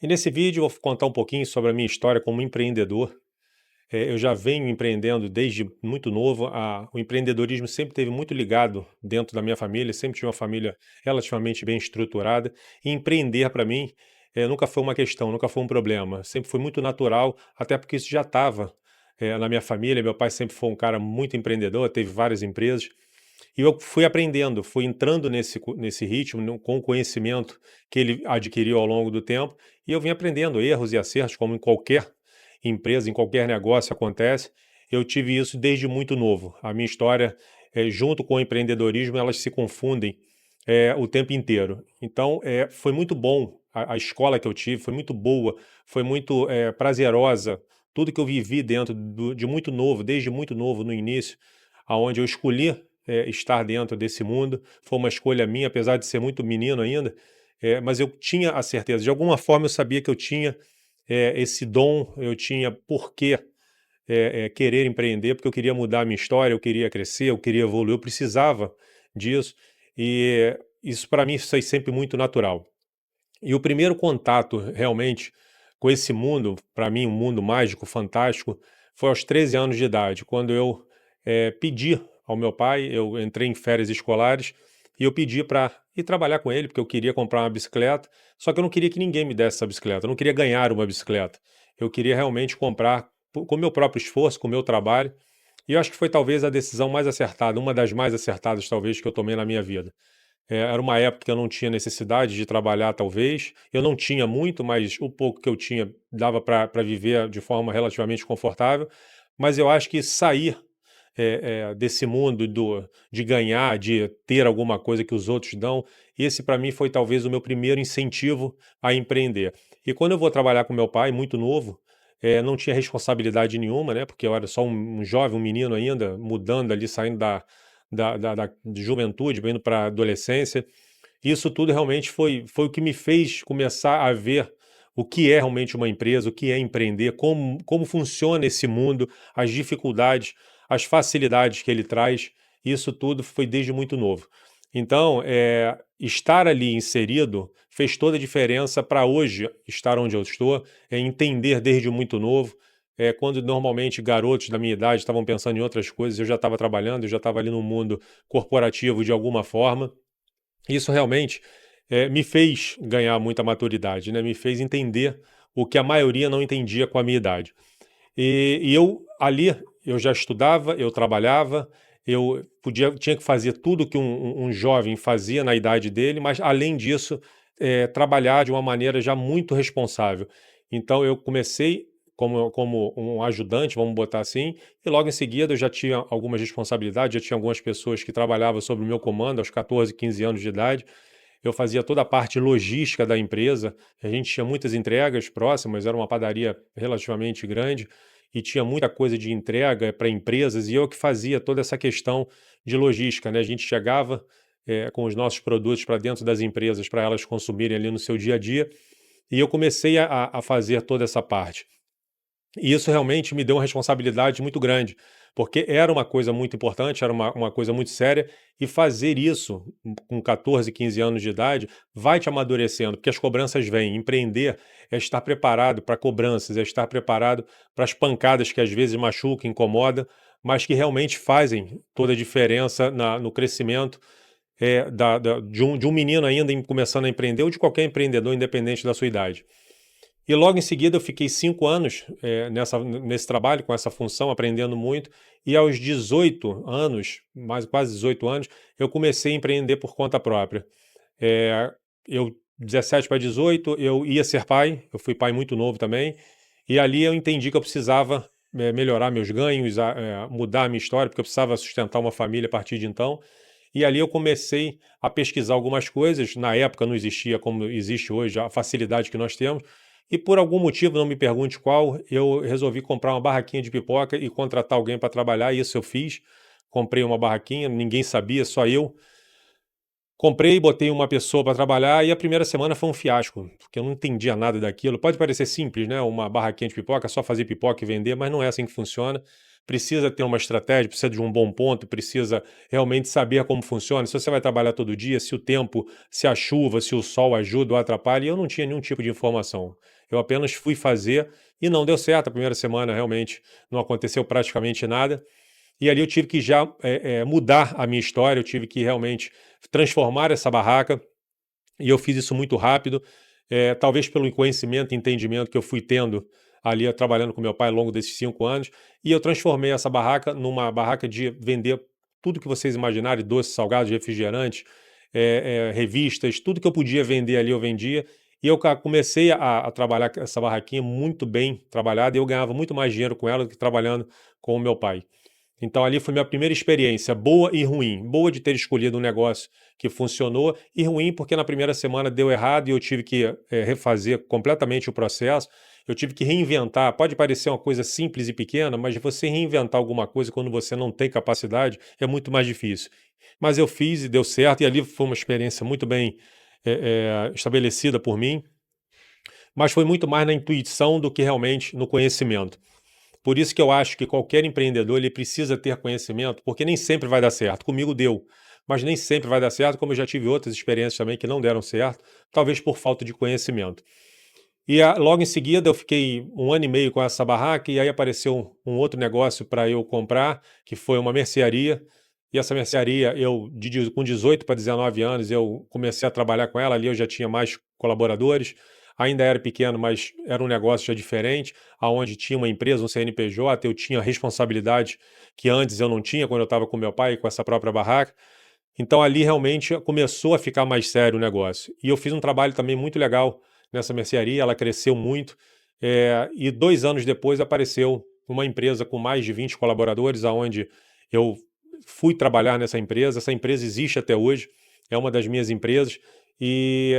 E nesse vídeo eu vou contar um pouquinho sobre a minha história como empreendedor. Eu já venho empreendendo desde muito novo. O empreendedorismo sempre esteve muito ligado dentro da minha família, sempre tive uma família relativamente bem estruturada. E empreender para mim nunca foi uma questão, nunca foi um problema. Sempre foi muito natural, até porque isso já estava na minha família. Meu pai sempre foi um cara muito empreendedor, teve várias empresas. E eu fui aprendendo, fui entrando nesse ritmo, com o conhecimento que ele adquiriu ao longo do tempo, e eu vim aprendendo erros e acertos, como em qualquer empresa, em qualquer negócio acontece. Eu tive isso desde muito novo. A minha história, junto com o empreendedorismo, elas se confundem o tempo inteiro. Então, foi muito bom a escola que eu tive, foi muito boa, foi muito prazerosa. Tudo que eu vivi dentro de muito novo, desde muito novo no início, aonde eu escolhi estar dentro desse mundo. Foi uma escolha minha, apesar de ser muito menino ainda, mas eu tinha a certeza. De alguma forma eu sabia que eu tinha esse dom, eu tinha por que querer empreender, porque eu queria mudar a minha história, eu queria crescer, eu queria evoluir, eu precisava disso. E isso para mim foi sempre muito natural. E o primeiro contato realmente com esse mundo, para mim um mundo mágico, fantástico, foi aos 13 anos de idade, quando eu pedi ao meu pai. Eu entrei em férias escolares e eu pedi para ir trabalhar com ele, porque eu queria comprar uma bicicleta, só que eu não queria que ninguém me desse essa bicicleta, eu não queria ganhar uma bicicleta, eu queria realmente comprar com o meu próprio esforço, com o meu trabalho. E eu acho que foi talvez a decisão mais acertada, uma das mais acertadas talvez que eu tomei na minha vida. Era uma época que eu não tinha necessidade de trabalhar, talvez. Eu não tinha muito, mas o pouco que eu tinha dava para viver de forma relativamente confortável. Mas eu acho que sair desse mundo de ganhar, de ter alguma coisa que os outros dão, esse para mim foi talvez o meu primeiro incentivo a empreender. E quando eu vou trabalhar com meu pai, muito novo, não tinha responsabilidade nenhuma, né? Porque eu era só um jovem, um menino ainda, mudando ali, saindo da de juventude, indo para a adolescência. Isso tudo realmente foi o que me fez começar a ver o que é realmente uma empresa, o que é empreender, como funciona esse mundo, as dificuldades, as facilidades que ele traz. Isso tudo foi desde muito novo. Então, estar ali inserido fez toda a diferença para hoje estar onde eu estou, entender desde muito novo. Quando normalmente garotos da minha idade estavam pensando em outras coisas, eu já estava trabalhando, eu já estava ali no mundo corporativo de alguma forma. Isso realmente me fez ganhar muita maturidade, né? Me fez entender o que a maioria não entendia com a minha idade. E eu ali, eu já estudava, eu trabalhava, tinha que fazer tudo que um jovem fazia na idade dele, mas além disso, trabalhar de uma maneira já muito responsável. Então eu comecei como um ajudante, vamos botar assim, e logo em seguida eu já tinha algumas responsabilidades, já tinha algumas pessoas que trabalhavam sob o meu comando aos 14, 15 anos de idade. Eu fazia toda a parte logística da empresa. A gente tinha muitas entregas próximas, era uma padaria relativamente grande e tinha muita coisa de entrega para empresas, e eu que fazia toda essa questão de logística, né? A gente chegava com os nossos produtos para dentro das empresas para elas consumirem ali no seu dia a dia, e eu comecei a fazer toda essa parte. E isso realmente me deu uma responsabilidade muito grande, porque era uma coisa muito importante, era uma coisa muito séria, e fazer isso com 14, 15 anos de idade vai te amadurecendo, porque as cobranças vêm. Empreender é estar preparado para cobranças, é estar preparado para as pancadas que às vezes machucam, incomodam, mas que realmente fazem toda a diferença no crescimento de um menino ainda começando a empreender, ou de qualquer empreendedor, independente da sua idade. E logo em seguida eu fiquei 5 anos nesse trabalho, com essa função, aprendendo muito. E aos 18 anos, mais quase 18 anos, eu comecei a empreender por conta própria. Eh, 17 para 18, eu ia ser pai, eu fui pai muito novo também, e ali eu entendi que eu precisava melhorar meus ganhos, mudar a minha história, porque eu precisava sustentar uma família a partir de então. E ali eu comecei a pesquisar algumas coisas. Na época não existia como existe hoje a facilidade que nós temos. E por algum motivo, não me pergunte qual, eu resolvi comprar uma barraquinha de pipoca e contratar alguém para trabalhar. E isso eu fiz. Comprei uma barraquinha, ninguém sabia, só eu. Comprei, botei uma pessoa para trabalhar, e a primeira semana foi um fiasco, porque eu não entendia nada daquilo. Pode parecer simples, né? Uma barraquinha de pipoca, só fazer pipoca e vender, mas não é assim que funciona. precisa ter uma estratégia, precisa de um bom ponto, precisa realmente saber como funciona, se você vai trabalhar todo dia, se o tempo, se a chuva, se o sol ajuda ou atrapalha, e eu não tinha nenhum tipo de informação. Eu apenas fui fazer e não deu certo. A primeira semana realmente não aconteceu praticamente nada. E ali eu tive que já mudar a minha história, eu tive que realmente transformar essa barraca, e eu fiz isso muito rápido, talvez pelo conhecimento e entendimento que eu fui tendo ali trabalhando com meu pai ao longo desses 5 anos, e eu transformei essa barraca numa barraca de vender tudo que vocês imaginarem, doces, salgados, refrigerantes, revistas, tudo que eu podia vender ali eu vendia, e eu comecei a trabalhar essa barraquinha muito bem trabalhada, e eu ganhava muito mais dinheiro com ela do que trabalhando com o meu pai. Então ali foi minha primeira experiência, boa e ruim. Boa de ter escolhido um negócio que funcionou, e ruim porque na primeira semana deu errado e eu tive que refazer completamente o processo. Eu tive que reinventar. Pode parecer uma coisa simples e pequena, mas você reinventar alguma coisa quando você não tem capacidade é muito mais difícil. Mas eu fiz e deu certo, e ali foi uma experiência muito bem estabelecida por mim, mas foi muito mais na intuição do que realmente no conhecimento. Por isso que eu acho que qualquer empreendedor ele precisa ter conhecimento, porque nem sempre vai dar certo. Comigo deu, mas nem sempre vai dar certo, como eu já tive outras experiências também que não deram certo, talvez por falta de conhecimento. E logo em seguida eu fiquei 1 ano e meio com essa barraca, e aí apareceu um outro negócio para eu comprar, que foi uma mercearia. E essa mercearia, com 18 para 19 anos, eu comecei a trabalhar com ela. Ali eu já tinha mais colaboradores, ainda era pequeno, mas era um negócio já diferente, aonde tinha uma empresa, um CNPJ, eu tinha responsabilidade que antes eu não tinha quando eu estava com meu pai, com essa própria barraca. Então ali realmente começou a ficar mais sério o negócio. E eu fiz um trabalho também muito legal nessa mercearia, ela cresceu muito, e 2 anos depois apareceu uma empresa com mais de 20 colaboradores, aonde eu fui trabalhar nessa empresa. Essa empresa existe até hoje, é uma das minhas empresas, e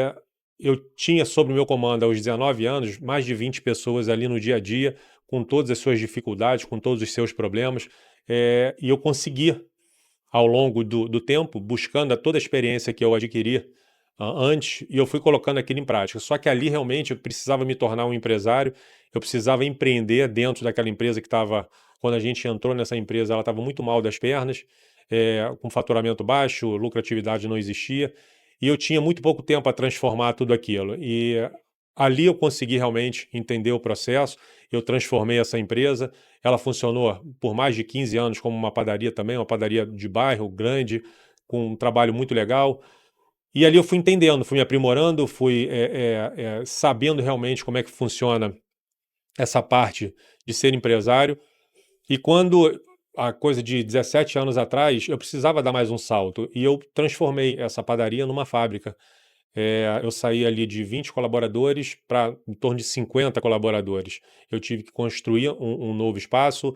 eu tinha sob o meu comando, aos 19 anos, mais de 20 pessoas ali no dia a dia, com todas as suas dificuldades, com todos os seus problemas, e eu consegui ao longo do tempo, buscando toda a experiência que eu adquiri antes, e eu fui colocando aquilo em prática. Só que ali realmente eu precisava me tornar um empresário, eu precisava empreender dentro daquela empresa que estava, quando a gente entrou nessa empresa, ela estava muito mal das pernas, com faturamento baixo, lucratividade não existia, e eu tinha muito pouco tempo para transformar tudo aquilo. E ali eu consegui realmente entender o processo, eu transformei essa empresa. Ela funcionou por mais de 15 anos como uma padaria também, uma padaria de bairro grande, com um trabalho muito legal. E ali eu fui entendendo, fui me aprimorando, fui sabendo realmente como é que funciona essa parte de ser empresário. E quando, a coisa de 17 anos atrás, eu precisava dar mais um salto, e eu transformei essa padaria numa fábrica. Eu saí ali de 20 colaboradores para em torno de 50 colaboradores. Eu tive que construir um novo espaço,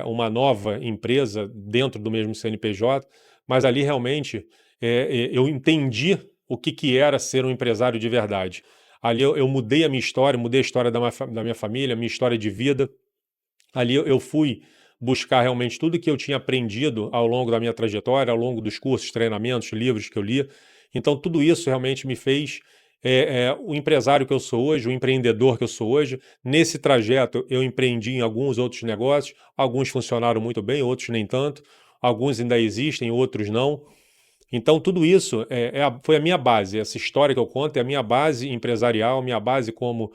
uma nova empresa dentro do mesmo CNPJ, mas ali realmente eu entendi o que era ser um empresário de verdade. Ali eu mudei a minha história, mudei a história da minha família, a minha história de vida. Ali eu fui buscar realmente tudo que eu tinha aprendido ao longo da minha trajetória, ao longo dos cursos, treinamentos, livros que eu li. Então, tudo isso realmente me fez o empresário que eu sou hoje, o empreendedor que eu sou hoje. Nesse trajeto, eu empreendi em alguns outros negócios, alguns funcionaram muito bem, outros nem tanto, alguns ainda existem, outros não. Então, tudo isso foi a minha base. Essa história que eu conto é a minha base empresarial, minha base como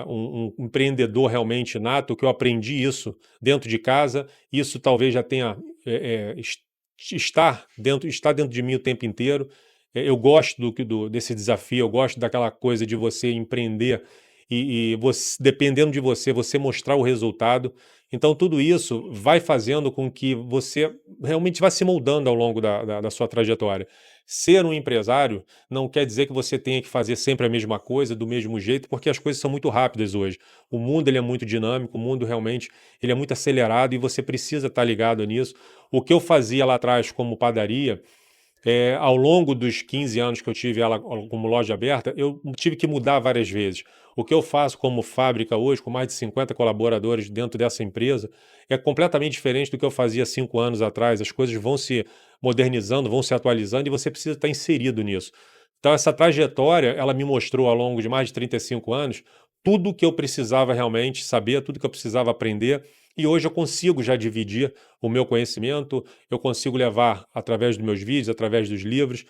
um empreendedor realmente nato, que eu aprendi isso dentro de casa. Isso talvez já tenha está dentro de mim o tempo inteiro. Eu gosto desse desafio, eu gosto daquela coisa de você empreender e você, dependendo de você, você mostrar o resultado. Então, tudo isso vai fazendo com que você realmente vá se moldando ao longo da sua trajetória. Ser um empresário não quer dizer que você tenha que fazer sempre a mesma coisa, do mesmo jeito, porque as coisas são muito rápidas hoje. O mundo ele é muito dinâmico, o mundo realmente ele é muito acelerado, e você precisa estar ligado nisso. O que eu fazia lá atrás como padaria, ao longo dos 15 anos que eu tive ela como loja aberta, eu tive que mudar várias vezes. O que eu faço como fábrica hoje, com mais de 50 colaboradores dentro dessa empresa, é completamente diferente do que eu fazia 5 anos atrás. As coisas vão se modernizando, vão se atualizando, e você precisa estar inserido nisso. Então, essa trajetória, ela me mostrou ao longo de mais de 35 anos tudo o que eu precisava realmente saber, tudo que eu precisava aprender, E hoje eu consigo já dividir o meu conhecimento, eu consigo levar através dos meus vídeos, através dos livros,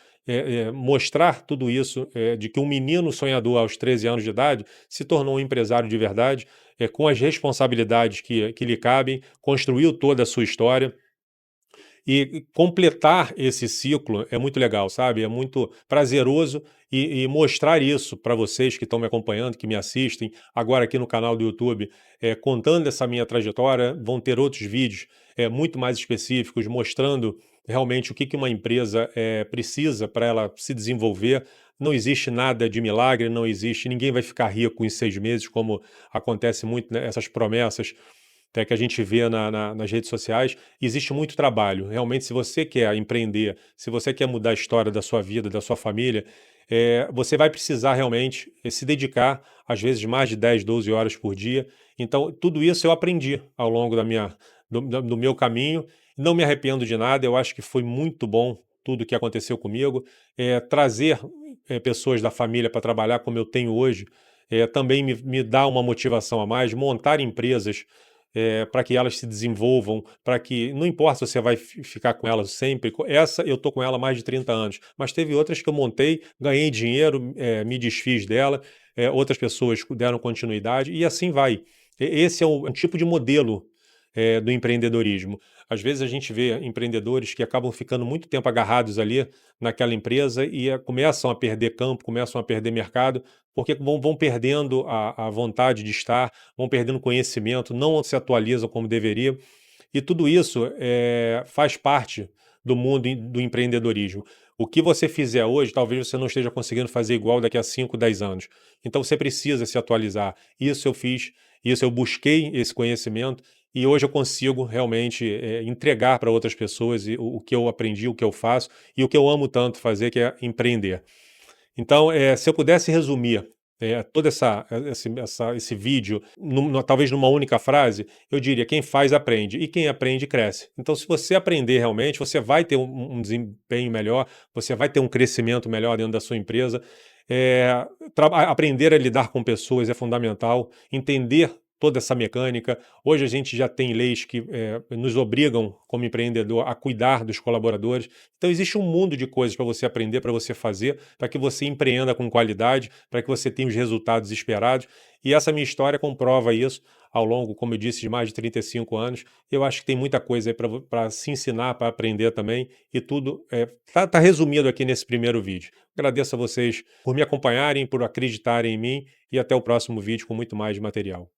mostrar tudo isso, de que um menino sonhador aos 13 anos de idade se tornou um empresário de verdade, com as responsabilidades que lhe cabem, construiu toda a sua história. E completar esse ciclo é muito legal, sabe? É muito prazeroso e mostrar isso para vocês que estão me acompanhando, que me assistem, agora aqui no canal do YouTube, contando essa minha trajetória. Vão ter outros vídeos muito mais específicos, mostrando realmente o que que uma empresa precisa para ela se desenvolver. Não existe nada de milagre, não existe, ninguém vai ficar rico em 6 meses, como acontece muito, né, essas promessas que a gente vê nas redes sociais. Existe muito trabalho. Realmente, se você quer empreender, se você quer mudar a história da sua vida, da sua família, você vai precisar realmente se dedicar, às vezes, mais de 10, 12 horas por dia. Então, tudo isso eu aprendi ao longo do meu caminho. Não me arrependo de nada, eu acho que foi muito bom tudo o que aconteceu comigo. Trazer pessoas da família para trabalhar como eu tenho hoje também me dá uma motivação a mais. Montar empresas para que elas se desenvolvam, para que, não importa se você vai ficar com elas sempre, essa eu estou com ela há mais de 30 anos, mas teve outras que eu montei, ganhei dinheiro, me desfiz dela, outras pessoas deram continuidade e assim vai. Esse é um tipo de modelo do empreendedorismo. Às vezes a gente vê empreendedores que acabam ficando muito tempo agarrados ali naquela empresa e começam a perder campo, começam a perder mercado, porque vão perdendo a vontade de estar, vão perdendo conhecimento, não se atualizam como deveria. E tudo isso faz parte do mundo do empreendedorismo. O que você fizer hoje, talvez você não esteja conseguindo fazer igual daqui a 5, 10 anos. Então você precisa se atualizar. Isso eu fiz, isso eu busquei esse conhecimento e hoje eu consigo realmente entregar para outras pessoas o que eu aprendi, o que eu faço e o que eu amo tanto fazer, que é empreender. Então, se eu pudesse resumir todo esse vídeo, talvez numa única frase, eu diria: quem faz, aprende, e quem aprende, cresce. Então, se você aprender realmente, você vai ter um desempenho melhor, você vai ter um crescimento melhor dentro da sua empresa. Aprender a lidar com pessoas é fundamental, entender toda essa mecânica. Hoje a gente já tem leis que nos obrigam, como empreendedor, a cuidar dos colaboradores. Então existe um mundo de coisas para você aprender, para você fazer, para que você empreenda com qualidade, para que você tenha os resultados esperados. E essa minha história comprova isso ao longo, como eu disse, de mais de 35 anos. Eu acho que tem muita coisa aí para se ensinar, para aprender também, e tudo tá resumido aqui nesse primeiro vídeo. Agradeço a vocês por me acompanharem, por acreditarem em mim, e até o próximo vídeo com muito mais material.